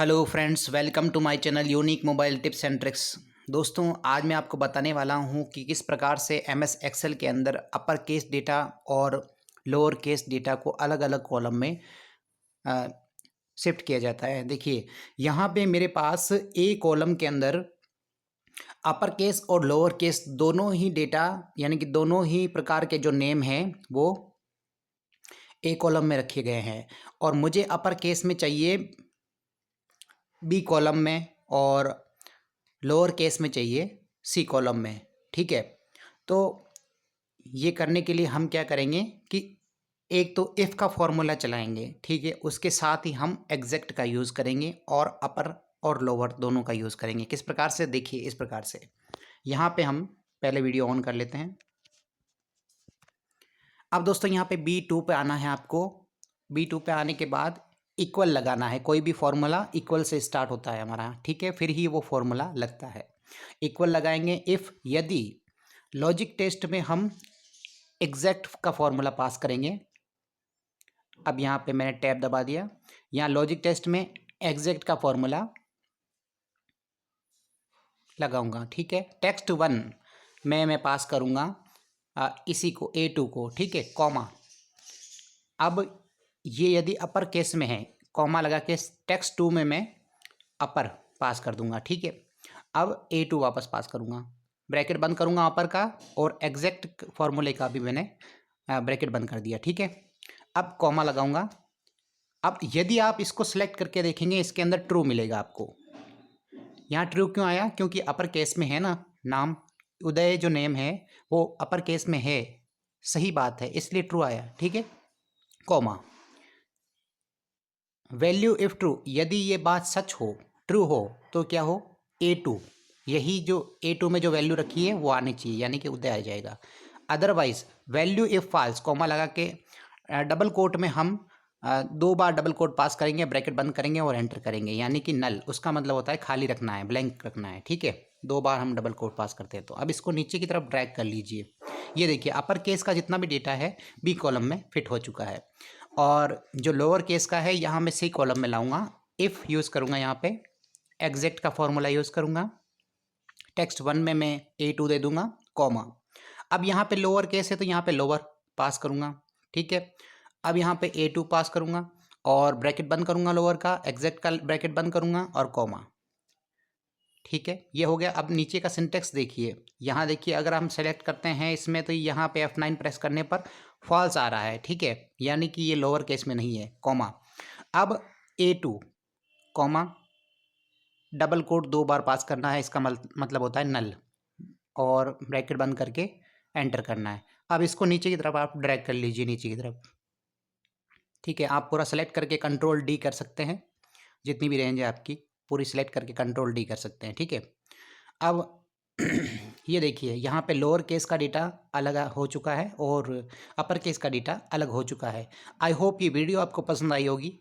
Hello friends, welcome to my channel unique mobile tips and tricks. दोस्तों, आज मैं आपको बताने वाला हूं कि किस प्रकार से एमएस एक्सेल के अंदर अपर केस डेटा और लोअर केस डेटा को अलग अलग कॉलम में शिफ्ट किया जाता है। देखिए, यहां पे मेरे पास ए कॉलम के अंदर अपर केस और लोअर केस दोनों ही डेटा यानी कि दोनों ही प्रकार के जो नेम हैं वो ए कॉलम में रखे गए हैं और मुझे अपर केस में चाहिए बी कॉलम में और लोअर केस में चाहिए सी कॉलम में। ठीक है, तो ये करने के लिए हम क्या करेंगे कि एक तो इफ़ का फॉर्मूला चलाएंगे। ठीक है, उसके साथ ही हम एग्जैक्ट का यूज़ करेंगे और अपर और लोअर दोनों का यूज़ करेंगे। किस प्रकार से, देखिए इस प्रकार से। यहाँ पे हम पहले वीडियो ऑन कर लेते हैं। अब दोस्तों यहाँ पे B2 पे आना है आपको। B2 पे आने के बाद इक्वल लगाना है। कोई भी फॉर्मूला इक्वल से स्टार्ट होता है हमारा, ठीक है, फिर ही वो फॉर्मूला लगता है। इक्वल लगाएंगे इफ़ यदि लॉजिक टेस्ट में हम एग्जैक्ट का फॉर्मूला पास करेंगे। अब यहाँ पे मैंने टैब दबा दिया। यहाँ लॉजिक टेस्ट में एग्जैक्ट का फॉर्मूला लगाऊंगा। ठीक है, टेक्स्ट 1 में मैं पास करूँगा इसी को A2 को। ठीक है, कॉमा। अब ये यदि अपर केस में है, कॉमा लगा के टेक्स्ट 2 में मैं अपर पास कर दूंगा। ठीक है, अब A2 वापस पास करूंगा, ब्रैकेट बंद करूंगा अपर का और एग्जैक्ट फॉर्मूले का भी मैंने ब्रैकेट बंद कर दिया। ठीक है, अब कॉमा लगाऊंगा। अब यदि आप इसको सेलेक्ट करके देखेंगे, इसके अंदर ट्रू मिलेगा आपको। यहाँ ट्रू क्यों आया? क्योंकि अपर केस में है ना नाम, उदय जो नेम है वो अपर केस में है, सही बात है, इसलिए ट्रू आया। ठीक है, कॉमा। वैल्यू इफ ट्रू, यदि ये बात सच हो, ट्रू हो, तो क्या हो? A2, यही जो A2 में जो वैल्यू रखी है वो आनी चाहिए, यानी कि उदय आ जाएगा। Otherwise value if false, comma लगा के डबल कोट में हम 2 बार डबल कोट पास करेंगे, ब्रैकेट बंद करेंगे और एंटर करेंगे, यानी कि नल। उसका मतलब होता है खाली रखना है, ब्लैंक रखना है। ठीक है, 2 बार हम डबल कोट पास करते हैं। तो अब इसको नीचे की तरफ ड्रैग कर लीजिए। ये देखिए, अपर केस का जितना भी डेटा है बी कॉलम में फिट हो चुका है और जो लोअर केस का है यहाँ मैं सी कॉलम में लाऊंगा। इफ़ यूज़ करूँगा, यहाँ पे एग्जैक्ट का फॉर्मूला यूज़ करूँगा। टेक्स्ट 1 में मैं A2 दे दूंगा, कॉमा। अब यहाँ पे लोअर केस है तो यहाँ पे लोअर पास करूँगा। ठीक है, अब यहाँ पे A2 पास करूँगा और ब्रैकेट बंद करूँगा लोअर का, एग्जैक्ट का ब्रैकेट बंद करूँगा और कॉमा। ठीक है, ये हो गया। अब नीचे का सिंटेक्स देखिए। यहाँ देखिए, अगर हम सेलेक्ट करते हैं इसमें तो यहाँ पे F9 प्रेस करने पर फॉल्स आ रहा है। ठीक है, यानी कि ये लोअर केस में नहीं है, कॉमा। अब A2 कॉमा, डबल कोट 2 बार पास करना है, इसका मतलब होता है नल, और ब्रैकेट बंद करके एंटर करना है। अब इसको नीचे की तरफ आप ड्रैग कर लीजिए, नीचे की तरफ। ठीक है, आप पूरा सेलेक्ट करके कंट्रोल डी कर सकते हैं, जितनी भी रेंज है आपकी पूरी सेलेक्ट करके कंट्रोल डी कर सकते हैं। ठीक है, अब ये देखिए, यहाँ पे लोअर केस का डेटा अलग हो चुका है और अपर केस का डेटा अलग हो चुका है। आई होप ये वीडियो आपको पसंद आई होगी।